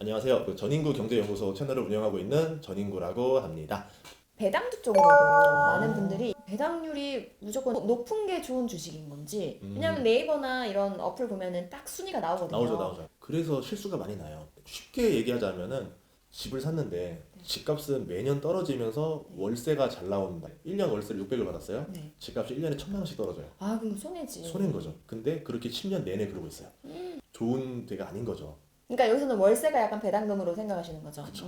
안녕하세요. 전인구 경제연구소 채널을 운영하고 있는 전인구라고 합니다. 배당주 쪽으로도 많은 분들이 배당률이 무조건 높은 게 좋은 주식인 건지, 왜냐면 네이버나 이런 어플 보면은 딱 순위가 나오죠, 나오거든요. 나오죠. 그래서 실수가 많이 나요. 쉽게 얘기하자면은 집을 샀는데 집값은 매년 떨어지면서 월세가 잘 나온다. 1년 월세를 600을 받았어요. 네. 집값이 1년에 1000만 원씩 떨어져요. 아, 그럼 손해지. 손해인 거죠. 근데 그렇게 10년 내내 그러고 있어요. 좋은 데가 아닌 거죠. 그러니까 여기서는 월세가 약간 배당금으로 생각하시는 거죠. 그쵸.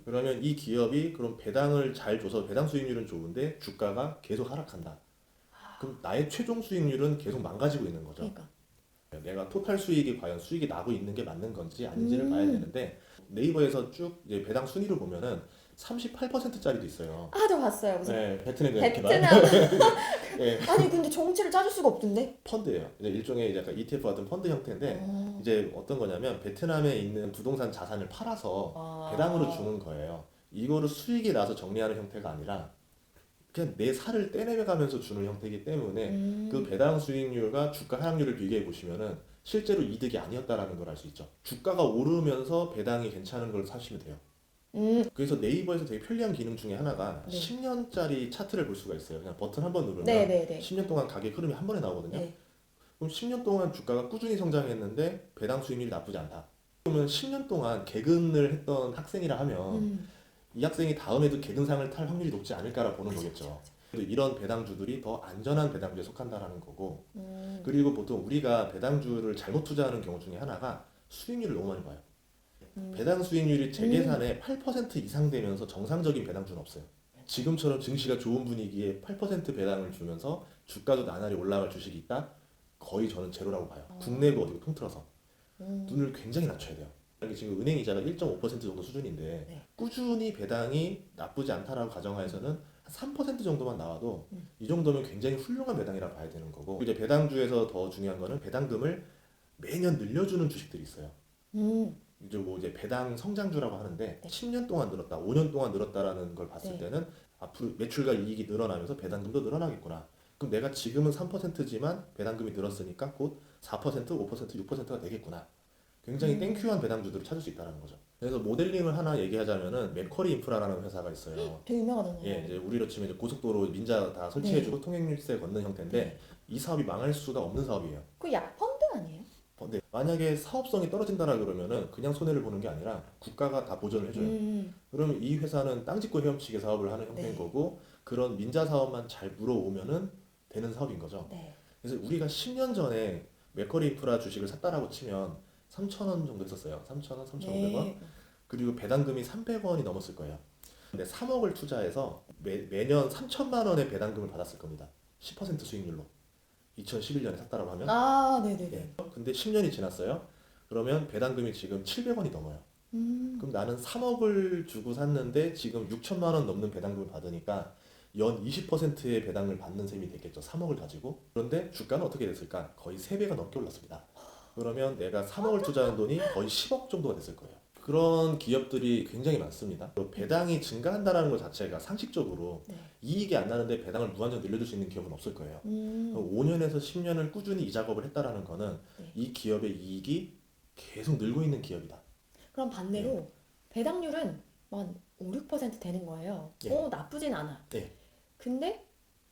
그러면 이 기업이 그럼 배당을 잘 줘서 배당 수익률은 좋은데 주가가 계속 하락한다. 그럼 나의 최종 수익률은 계속 망가지고 있는 거죠. 그러니까. 내가 토탈 수익이 과연 수익이 나고 있는 게 맞는 건지 아닌지를 봐야 되는데 네이버에서 쭉 이제 배당 순위를 보면은 38%짜리도 있어요. 아, 저 봤어요. 무슨 네, 베트남 개발. 베트남. 네, 아니, 근데 정치를 짜줄 수가 없던데? 펀드예요. 이제 일종의 이제 약간 ETF 같은 펀드 형태인데 어. 이제 어떤 거냐면 베트남에 있는 부동산 자산을 팔아서 아. 배당으로 주는 거예요. 이거를 수익이 나서 정리하는 형태가 아니라 그냥 내 살을 떼내가면서 주는 형태이기 때문에 그 배당 수익률과 주가 하락률을 비교해 보시면은 실제로 이득이 아니었다라는 걸 알 수 있죠. 주가가 오르면서 배당이 괜찮은 걸 사시면 돼요. 그래서 네이버에서 되게 편리한 기능 중에 하나가 네. 10년짜리 차트를 볼 수가 있어요. 그냥 버튼 한 번 누르면 네네네. 10년 동안 가격 흐름이 한 번에 나오거든요. 네. 그럼 10년 동안 주가가 꾸준히 성장했는데 배당 수익률이 나쁘지 않다. 그러면 10년 동안 개근을 했던 학생이라 하면 이 학생이 다음에도 개근상을 탈 확률이 높지 않을까라 보는 거겠죠. 그래도 이런 배당주들이 더 안전한 배당주에 속한다라는 거고, 그리고 보통 우리가 배당주를 잘못 투자하는 경우 중에 하나가 수익률을 너무 많이 봐요. 배당 수익률이 재계산의 8% 이상 되면서 정상적인 배당주는 없어요. 지금처럼 증시가 좋은 분위기에 8% 배당을 주면서 주가도 나날이 올라갈 주식이 있다? 거의 저는 제로라고 봐요. 국내고 어디고 통틀어서 눈을 굉장히 낮춰야 돼요. 이게 지금 은행 이자가 1.5% 정도 수준인데 네. 꾸준히 배당이 나쁘지 않다라고 가정하에서는 한 3% 정도만 나와도 이 정도면 굉장히 훌륭한 배당이라 봐야 되는 거고, 이제 배당주에서 더 중요한 거는 배당금을 매년 늘려주는 주식들이 있어요. 이제 뭐 이제 배당 성장주라고 하는데 10년 동안 늘었다, 5년 동안 늘었다라는 걸 봤을 네. 때는 앞으로 매출과 이익이 늘어나면서 배당금도 늘어나겠구나. 그럼 내가 지금은 3%지만 배당금이 늘었으니까 곧 4%, 5%, 6%가 되겠구나. 굉장히 땡큐한 배당주들을 찾을 수 있다는 거죠. 그래서 모델링을 하나 얘기하자면은 맥쿼리 인프라라는 회사가 있어요. 되게 유명하잖아요. 예, 이제 우리로 치면 이제 고속도로 민자 다 설치해주고 통행료세 걷는 형태인데 이 사업이 망할 수가 없는 사업이에요. 그 약 펀드 아니에요? 근데 만약에 사업성이 떨어진다라 그러면은 그냥 손해를 보는 게 아니라 국가가 다 보전을 해줘요. 그러면 이 회사는 땅 짓고 헤엄치게 사업을 하는 형태인 네. 거고 그런 민자 사업만 잘 물어오면은 되는 사업인 거죠. 네. 그래서 우리가 10년 전에 맥커리 인프라 주식을 샀다라고 치면 3,000원 정도 했었어요. 3,000원, 3,500원. 네. 그리고 배당금이 300원이 넘었을 거예요. 근데 3억을 투자해서 매년 3천만 원의 배당금을 받았을 겁니다. 10% 수익률로. 2011년에 샀다라고 하면. 아, 네네네. 예. 근데 10년이 지났어요. 그러면 배당금이 지금 700원이 넘어요. 그럼 나는 3억을 주고 샀는데 지금 6천만 원 넘는 배당금을 받으니까 연 20%의 배당을 받는 셈이 됐겠죠. 3억을 가지고. 그런데 주가는 어떻게 됐을까? 거의 3배가 넘게 올랐습니다. 그러면 내가 3억을 투자한 돈이 거의 10억 정도가 됐을 거예요. 그런 기업들이 굉장히 많습니다. 또 배당이 증가한다는 것 자체가 상식적으로 네. 이익이 안 나는데 배당을 무한정 늘려줄 수 있는 기업은 없을 거예요. 5년에서 10년을 꾸준히 이 작업을 했다라는 거는 네. 이 기업의 이익이 계속 늘고 있는 기업이다. 그럼 반대로 배당률은 한 5, 6% 되는 거예요. 예. 나쁘진 않아. 네. 근데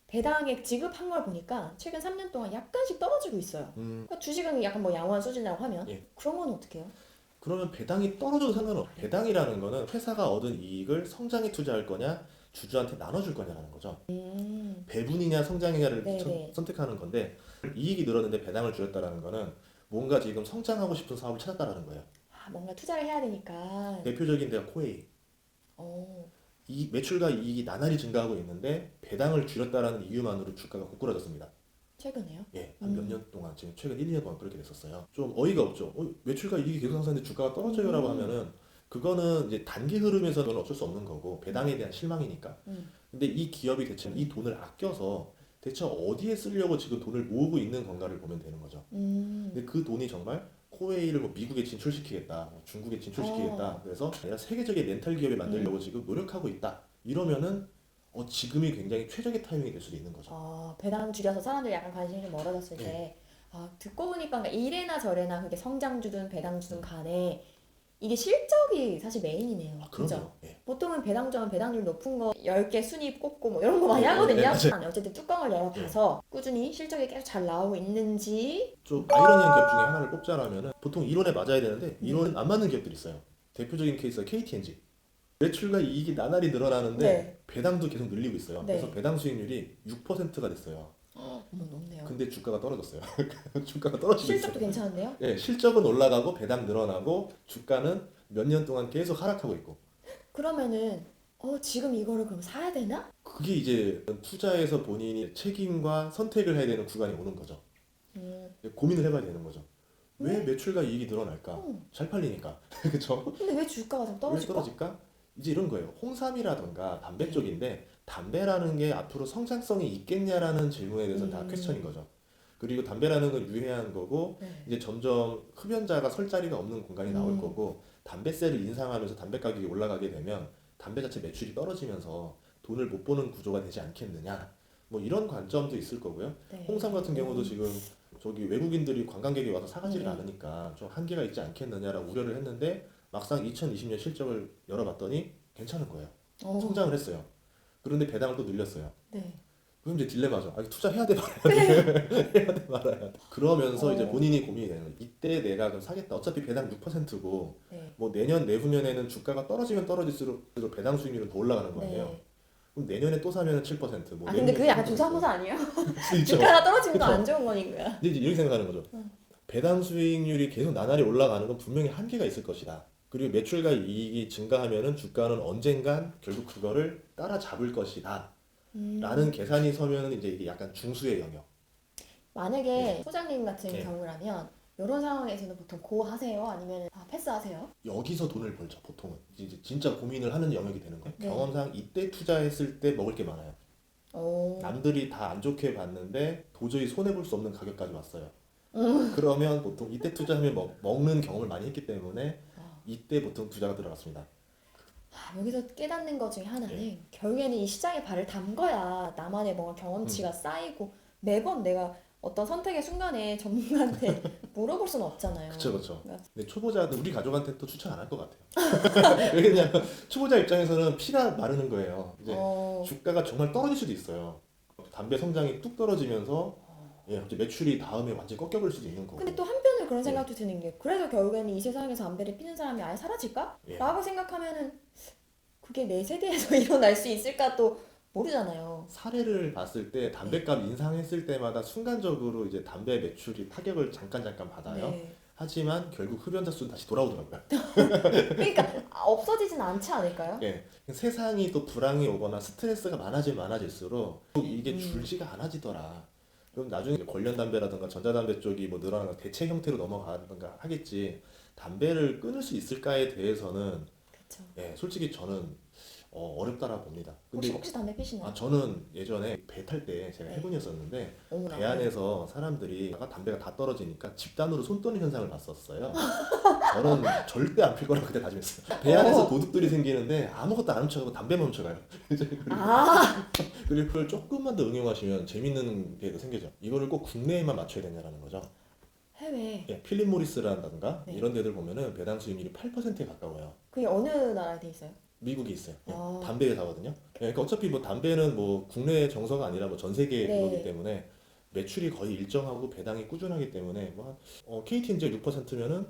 배당액 지급한 걸 보니까 최근 3년 동안 약간씩 떨어지고 있어요. 그러니까 주식은 약간 뭐 양호한 수준이라고 하면 예. 그런 건 어떻게 해요? 그러면 배당이 떨어져도 상관없어요. 배당이라는 거는 회사가 얻은 이익을 성장에 투자할 거냐, 주주한테 나눠줄 거냐라는 거죠. 배분이냐 성장이냐를 네네. 선택하는 건데 이익이 늘었는데 배당을 줄였다라는 거는 뭔가 지금 성장하고 싶은 사업을 찾았다라는 거예요. 아, 뭔가 투자를 해야 되니까. 대표적인 데가 코웨이. 어, 이 매출과 이익이 나날이 증가하고 있는데 배당을 줄였다라는 이유만으로 주가가 고꾸라졌습니다. 최근에요? 예, 한 몇 년 동안 지금 최근 1, 2년 동안 그렇게 됐었어요. 좀 어이가 없죠. 매출과 이익이 계속 상승하는데 주가가 떨어져요라고 하면은 그거는 이제 단기 흐름에서는 어쩔 수 없는 거고 배당에 대한 실망이니까. 근데 이 기업이 대체 이 돈을 아껴서 대체 어디에 쓰려고 지금 돈을 모으고 있는 건가를 보면 되는 거죠. 근데 그 돈이 정말 코웨이를 뭐 미국에 진출시키겠다, 뭐 중국에 진출시키겠다. 그래서 내가 세계적인 렌탈 기업을 만들려고 지금 노력하고 있다. 이러면은 지금이 굉장히 최적의 타이밍이 될 수도 있는 거죠. 배당 줄여서 사람들이 약간 관심이 좀 멀어졌을 때, 듣고 보니까 그러니까 이래나 저래나 그게 성장주든 배당주든 간에 이게 실적이 사실 메인이네요. 아, 그죠? 그럼요. 예. 보통은 배당주하면 배당률 높은 거 10개 순위 꼽고 뭐 이런 거 많이 네, 하거든요. 네, 맞아요. 어쨌든 뚜껑을 열어봐서 꾸준히 실적이 계속 잘 나오고 있는지. 좀 아이러니한 기업 중에 하나를 꼽자라면은 보통 이론에 맞아야 되는데 이론은 안 맞는 기업들이 있어요. 대표적인 케이스가 KTNG. 매출과 이익이 나날이 늘어나는데 네. 배당도 계속 늘리고 있어요. 네. 그래서 배당 수익률이 6%가 됐어요. 어머, 높네요. 근데 주가가 떨어졌어요. 주가가 떨어지고 있어요. 실적도 괜찮은데요? 예, 실적은 올라가고 배당 늘어나고 주가는 몇 년 동안 계속 하락하고 있고. 그러면은 지금 이거를 그럼 사야 되나? 그게 이제 투자에서 본인이 책임과 선택을 해야 되는 구간이 오는 거죠. 고민을 해봐야 되는 거죠. 왜 매출과 이익이 늘어날까? 잘 팔리니까. 그렇죠? 근데 왜 주가가 좀 왜 떨어질까? 떨어질까? 이제 이런 거예요. 홍삼이라던가 담배 쪽인데 담배라는 게 앞으로 성장성이 있겠냐라는 질문에 대해서는 다 퀘스천인 거죠. 그리고 담배라는 건 유해한 거고 네. 이제 점점 흡연자가 설 자리가 없는 공간이 나올 음. 거고 담배세를 인상하면서 담배 가격이 올라가게 되면 담배 자체 매출이 떨어지면서 돈을 못 버는 구조가 되지 않겠느냐. 뭐 이런 관점도 있을 거고요. 네. 홍삼 같은 경우도 지금 저기 외국인들이 관광객이 와서 사가지를 네. 않으니까 좀 한계가 있지 않겠느냐라고 우려를 했는데 막상 2020년 실적을 열어봤더니 괜찮은 거예요. 성장을 했어요. 그런데 배당을 또 늘렸어요. 네. 그럼 이제 딜레마죠. 아, 투자해야 돼 말아야 돼. 해야 돼 말아야 돼. 그러면서 이제 본인이 고민이 되는 거예요. 이때 내가 그럼 사겠다. 어차피 배당 6%고 네. 뭐 내년 내후년에는 주가가 떨어지면 떨어질수록 배당 수익률은 더 올라가는 거 아니에요. 네. 그럼 내년에 또 사면 7%. 뭐 근데 그게 약간 조사모사 아니에요? 그렇죠. 주가가 떨어지는 거 그쵸. 안 좋은 거니까. 근데 이제 이렇게 생각하는 거죠. 배당 수익률이 계속 나날이 올라가는 건 분명히 한계가 있을 것이다. 그리고 매출과 이익이 증가하면은 주가는 언젠간 결국 그거를 따라잡을 것이다. 라는 계산이 서면은 이제 이게 약간 중수의 영역. 만약에 소장님 같은 네. 경우라면 이런 상황에서는 보통 고 하세요? 아니면 패스하세요? 여기서 돈을 벌죠, 보통은. 이제 진짜 고민을 하는 영역이 되는 거예요. 네. 경험상 이때 투자했을 때 먹을 게 많아요. 오. 남들이 다 안 좋게 봤는데 도저히 손해볼 수 없는 가격까지 왔어요. 그러면 보통 이때 투자하면 먹는 경험을 많이 했기 때문에 이때 보통 투자가 들어갔습니다. 여기서 깨닫는 것 중에 하나는 네. 결국에는 이 시장에 발을 담궈야 나만의 뭔가 경험치가 쌓이고 매번 내가 어떤 선택의 순간에 전문가한테 물어볼 수는 없잖아요. 그쵸, 그쵸. 그러니까 근데 초보자는 우리 가족한테 또 추천 안 할 것 같아요. 왜냐면 초보자 입장에서는 피가 마르는 거예요. 이제 주가가 정말 떨어질 수도 있어요. 담배 성장이 뚝 떨어지면서 예, 갑자기 매출이 다음에 완전히 꺾여버릴 수도 있는 거고. 근데 또 한편으로 그런 생각도 드는 게 그래서 결국에는 이 세상에서 담배를 피는 사람이 아예 사라질까? 예. 라고 생각하면은 그게 내 세대에서 일어날 수 있을까 또 모르잖아요. 사례를 봤을 때 담배값 인상했을 때마다 순간적으로 이제 담배 매출이 타격을 잠깐 받아요. 네. 하지만 결국 흡연자 수는 다시 돌아오더라고요. 그러니까 없어지진 않지 않을까요? 예, 세상이 또 불황이 오거나 스트레스가 많아질수록 이게 줄지가 않아지더라. 그럼 나중에 이제 관련 담배라든가 전자담배 쪽이 뭐 늘어나는 대체 형태로 넘어가든가 하겠지. 담배를 끊을 수 있을까에 대해서는 그렇죠. 예, 솔직히 저는 어렵다라 봅니다. 근데 혹시 담배 피시나요? 저는 예전에 배 탈 때 제가 네. 해군이었었는데 어머나. 배 안에서 사람들이 담배가 다 떨어지니까 집단으로 손 떠는 현상을 봤었어요. 저는 절대 안 필 거라고 그때 다짐했어요. 배 안에서 도둑들이 생기는데 아무것도 안 훔쳐가고 담배만 훔쳐가요. 아, 그리고 그걸 조금만 더 응용하시면 재밌는 게 생기죠. 이거를 꼭 국내에만 맞춰야 되냐라는 거죠. 해외. 예, 필립 모리스라든가 네. 이런 데들 보면은 배당 수익률이 8%에 가까워요. 그게 어느 나라에 돼 있어요? 미국에 있어요. 예, 아. 담배 회사거든요. 예, 그러니까 어차피 뭐 담배는 뭐 국내 정서가 아니라 뭐 전 세계 네. 그거기 때문에 매출이 거의 일정하고 배당이 꾸준하기 때문에 KTNG 6%면은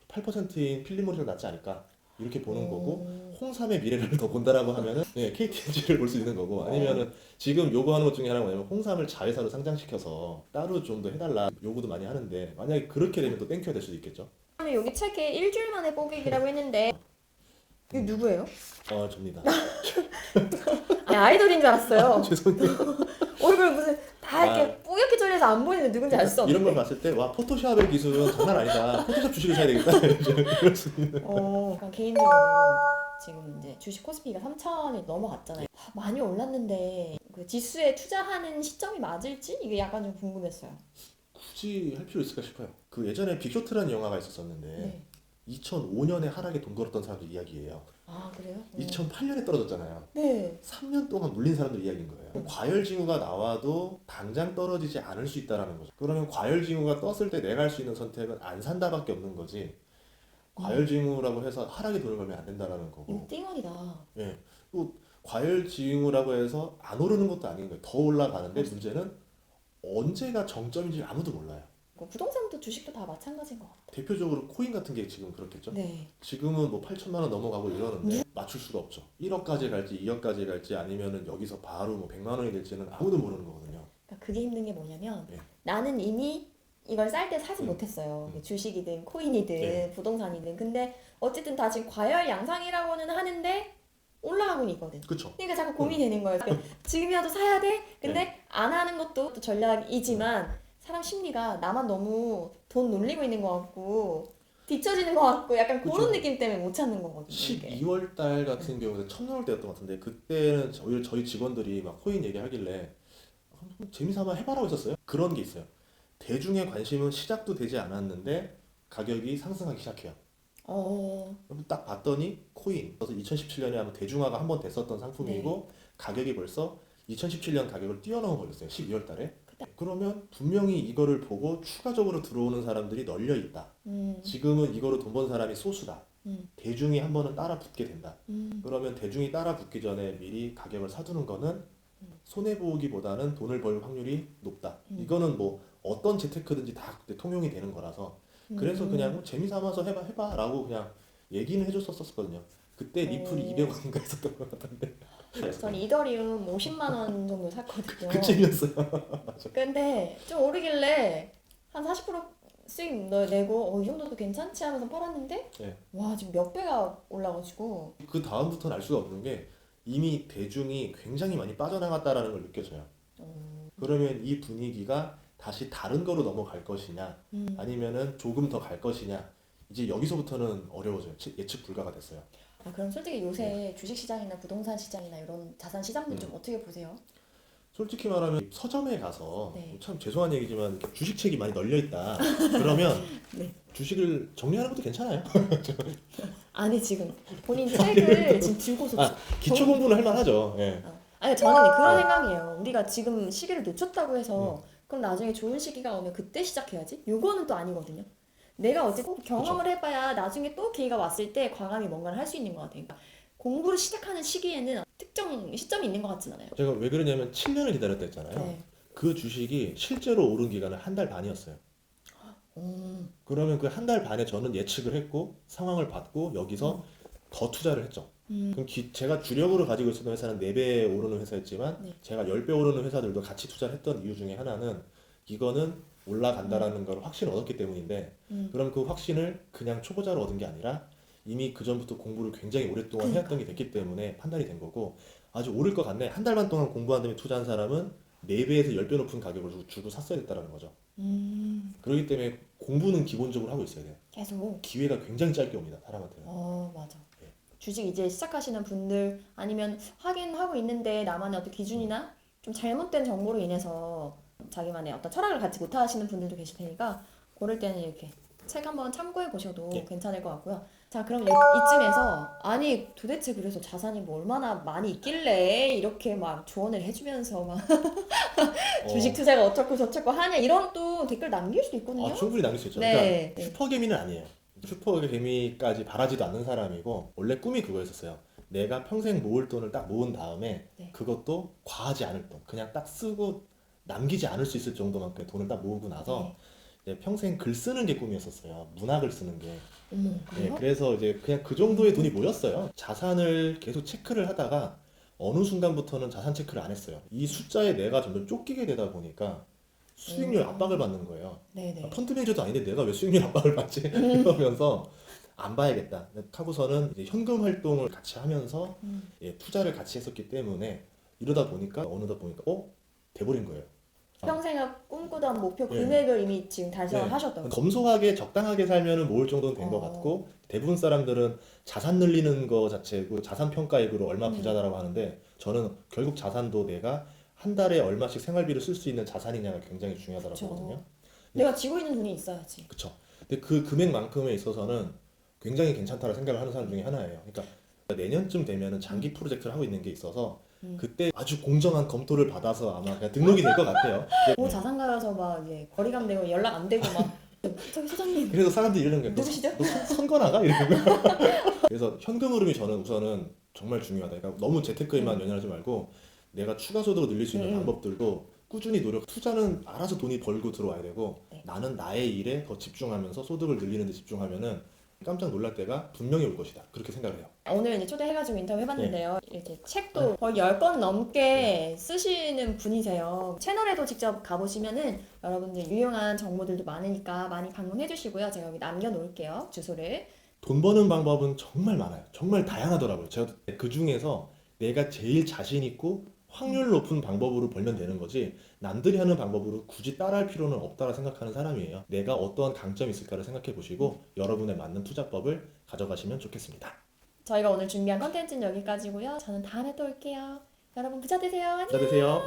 8%인 필립 모리스가 낫지 않을까 이렇게 보는 거고 홍삼의 미래를 더 본다라고 하면은 KTNG를 볼 수 있는 거고 아니면은 지금 요구하는 것 중에 하나가 뭐냐면 홍삼을 자회사로 상장시켜서 따로 좀 더 해달라 요구도 많이 하는데 만약에 그렇게 되면 또 땡큐가 될 수도 있겠죠. 그러면 여기 책에 일주일 만에 뽑기라고 했는데 이거 누구예요? 접니다. 아니, 아이돌인 줄 알았어요. 죄송해요. 얼굴 무슨 다 이렇게 뿌옇게 졸려서 안 보이는데 누군지 알 수 없는데. 이런 걸 봤을 때 와 포토샵의 기술은 장난 아니다. 포토샵 주식을 사야 되겠다. 그럴 수 있는. 그럼 개인적으로 지금 이제 주식 코스피가 3,000이 넘어갔잖아요. 많이 올랐는데 그 지수에 투자하는 시점이 맞을지 이게 약간 좀 궁금했어요. 굳이 할 필요 있을까 싶어요. 그 예전에 빅쇼트라는 영화가 있었었는데 네. 2005년에 하락에 돈 걸었던 사람들 이야기예요. 아 그래요? 2008년에 떨어졌잖아요. 네. 3년 동안 물린 사람들 이야기인 거예요. 과열징후가 나와도 당장 떨어지지 않을 수 있다라는 거죠. 그러면 과열징후가 떴을 때 내가 할 수 있는 선택은 안 산다밖에 없는 거지. 과열지유라고 해서 하락에 돈을 벌면 안 된다라는 거고. 이거 띵언이다. 예. 또 과열지유라고 해서 안 오르는 것도 아닌 거예요. 더 올라가는데 문제는 언제가 정점인지 아무도 몰라요. 부동산도 주식도 다 마찬가지인 것 같아요. 대표적으로 코인 같은 게 지금 그렇겠죠. 네. 지금은 뭐 8천만 원 넘어가고 이러는데 맞출 수가 없죠. 1억까지 갈지 2억까지 갈지 아니면은 여기서 바로 뭐 100만 원이 될지는 아무도 모르는 거거든요. 그러니까 그게 힘든 게 뭐냐면 네. 나는 이미 이걸 쌀 때 사지 못했어요. 주식이든 코인이든 네. 부동산이든. 근데 어쨌든 다 지금 과열 양상이라고는 하는데 올라가고는 있거든. 그렇죠. 그러니까 자꾸 고민이 되는 거예요. 지금이라도 사야 돼? 근데 안 하는 것도 또 전략이지만 사람 심리가 나만 너무 돈 놀리고 있는 것 같고 뒤처지는 것 같고 약간 그런 그쵸. 느낌 때문에 못 찾는 거거든요. 이게. 12월 달 같은 경우는 첫눈올 때였던 것 같은데 그때는 오히려 저희 직원들이 막 코인 얘기하길래 재미삼아 해봐라고 했었어요. 그런 게 있어요. 대중의 관심은 시작도 되지 않았는데 가격이 상승하기 시작해요. 그럼 딱 봤더니 코인. 그래서 2017년에 아마 대중화가 한번 됐었던 상품이고 가격이 벌써 2017년 가격을 뛰어넘어 버렸어요. 12월 달에. 그러면 분명히 이거를 보고 추가적으로 들어오는 사람들이 널려 있다. 지금은 이거로 돈 번 사람이 소수다. 대중이 한 번은 따라 붙게 된다. 그러면 대중이 따라 붙기 전에 미리 가격을 사두는 거는 손해보기보다는 돈을 벌 확률이 높다. 이거는 뭐 어떤 재테크든지 다 그때 통용이 되는 거라서 그래서 그냥 뭐 재미삼아서 해봐 라고 그냥 얘기는 해줬었거든요. 그때 리플이 200원인가 했었던 것 같은데. 전 이더리움 50만 원 정도 샀거든요. 그쯤이었어요. 근데 좀 오르길래 한 40% 수익 내고 이 정도도 괜찮지 하면서 팔았는데 네. 와 지금 몇 배가 올라가지고 그 다음부터는 알 수가 없는 게 이미 대중이 굉장히 많이 빠져나갔다라는 걸 느껴져요. 그러면 이 분위기가 다시 다른 거로 넘어갈 것이냐 아니면은 조금 더 갈 것이냐 이제 여기서부터는 어려워져요. 예측 불가가 됐어요. 그럼 솔직히 요새 주식시장이나 부동산 시장이나 이런 자산 시장들 좀 어떻게 보세요? 솔직히 말하면 서점에 가서 네. 참 죄송한 얘기지만 이렇게 주식책이 많이 널려 있다. 그러면 네. 주식을 정리하는 것도 괜찮아요. 아니 지금 본인 책을 지금 들고서 기초 공부는 할 만하죠. 예. 아니 저는 그런 생각이에요. 우리가 지금 시기를 놓쳤다고 해서 그럼 나중에 좋은 시기가 오면 그때 시작해야지? 요거는 또 아니거든요. 내가 어쨌든 경험을 해봐야 나중에 또 기회가 왔을 때 과감히 뭔가를 할 수 있는 것 같아요. 그러니까 공부를 시작하는 시기에는 특정 시점이 있는 것 같진 않아요. 제가 왜 그러냐면 7년을 기다렸다 했잖아요. 네. 그 주식이 실제로 오른 기간은 한 달 반이었어요. 그러면 그 한 달 반에 저는 예측을 했고 상황을 봤고 여기서 더 투자를 했죠. 그럼 제가 주력으로 가지고 있었던 회사는 4배 오르는 회사였지만 제가 10배 오르는 회사들도 같이 투자를 했던 이유 중에 하나는 이거는 올라간다라는 걸 확신을 얻었기 때문인데 그럼 그 확신을 그냥 초보자로 얻은 게 아니라 이미 그 전부터 공부를 굉장히 오랫동안 해왔던 게 됐기 때문에 판단이 된 거고 아주 오를 것 같네. 한 달 반 동안 공부한 다음에 투자한 사람은 4배에서 10배 높은 가격을 주고 샀어야 됐다라는 거죠. 그렇기 때문에 공부는 기본적으로 하고 있어야 돼요. 계속. 기회가 굉장히 짧게 옵니다. 사람한테는. 맞아. 주식 이제 시작하시는 분들 아니면 하긴 하고 있는데 나만의 어떤 기준이나 좀 잘못된 정보로 인해서 자기만의 어떤 철학을 갖지 못하시는 분들도 계실 테니까 그럴 때는 이렇게 책 한번 참고해 보셔도 괜찮을 것 같고요. 자, 그럼 이쯤에서 아니 도대체 그래서 자산이 뭐 얼마나 많이 있길래 이렇게 막 조언을 해주면서 막 주식 투자가 어쩌고 저쩌고 하냐 이런 또 댓글 남길 수도 있거든요. 충분히 남길 수 있죠. 네. 그러니까 슈퍼개미는 아니에요. 슈퍼개미까지 바라지도 않는 사람이고 원래 꿈이 그거였었어요. 내가 평생 모을 돈을 딱 모은 다음에 그것도 과하지 않을 돈, 그냥 딱 쓰고 남기지 않을 수 있을 정도만큼 돈을 딱 모으고 나서 이제 평생 글 쓰는 게 꿈이었었어요. 문학을 쓰는 게. 그래요? 그래서 이제 그냥 그 정도의 돈이 모였어요. 자산을 계속 체크를 하다가 어느 순간부터는 자산 체크를 안 했어요. 이 숫자에 내가 점점 쫓기게 되다 보니까 수익률 압박을 받는 거예요. 네네. 펀드 매니저도 아닌데 내가 왜 수익률 압박을 받지? 이러면서 안 봐야겠다 하고서는 이제 현금 활동을 같이 하면서 투자를 같이 했었기 때문에 이러다 보니까 어느덧 보니까 돼버린 거예요. 평생을 꿈꾸던 목표 금액을 이미 지금 달성을 하셨던 거예요. 검소하게 적당하게 살면은 모을 정도는 된 것 같고 대부분 사람들은 자산 늘리는 거 자체고 자산 평가액으로 얼마 부자다라고 하는데 저는 결국 자산도 내가 한 달에 얼마씩 생활비를 쓸 수 있는 자산이냐가 굉장히 중요하다고 보거든요. 내가 쥐고 있는 돈이 있어야지. 그렇죠. 근데 그 금액만큼에 있어서는 굉장히 괜찮다고 생각을 하는 사람 중에 하나예요. 그러니까 내년쯤 되면은 장기 프로젝트를 하고 있는 게 있어서 그때 아주 공정한 검토를 받아서 아마 그냥 등록이 될 것 같아요. 자산가여서 막 이제 거리감 되고 연락 안 되고 막 저기 소장님 그래서 사람들이 이러는 거예요. 누구시죠? 너 선거 나가? 이러는 거예요. 그래서 현금 흐름이 저는 우선은 정말 중요하다. 그러니까 너무 재테크에만 연연하지 말고 내가 추가 소득을 늘릴 수 있는 방법들도 꾸준히 노력. 투자는 알아서 돈이 벌고 들어와야 되고 네. 나는 나의 일에 더 집중하면서 소득을 늘리는 데 집중하면은 깜짝 놀랄 때가 분명히 올 것이다. 그렇게 생각을 해요. 오늘 이제 초대해가지고 인터뷰 해봤는데요. 이렇게 책도 거의 10권 넘게 쓰시는 분이세요. 채널에도 직접 가보시면은 여러분들 유용한 정보들도 많으니까 많이 방문해 주시고요. 제가 여기 남겨놓을게요. 주소를. 돈 버는 방법은 정말 많아요. 정말 다양하더라고요. 제가 그 중에서 내가 제일 자신 있고 확률 높은 방법으로 벌면 되는 거지 남들이 하는 방법으로 굳이 따라할 필요는 없다라 생각하는 사람이에요. 내가 어떠한 강점이 있을까를 생각해 보시고 여러분에 맞는 투자법을 가져가시면 좋겠습니다. 저희가 오늘 준비한 컨텐츠는 여기까지고요. 저는 다음에 또 올게요. 여러분 부자 되세요. 안녕. 자, 되세요.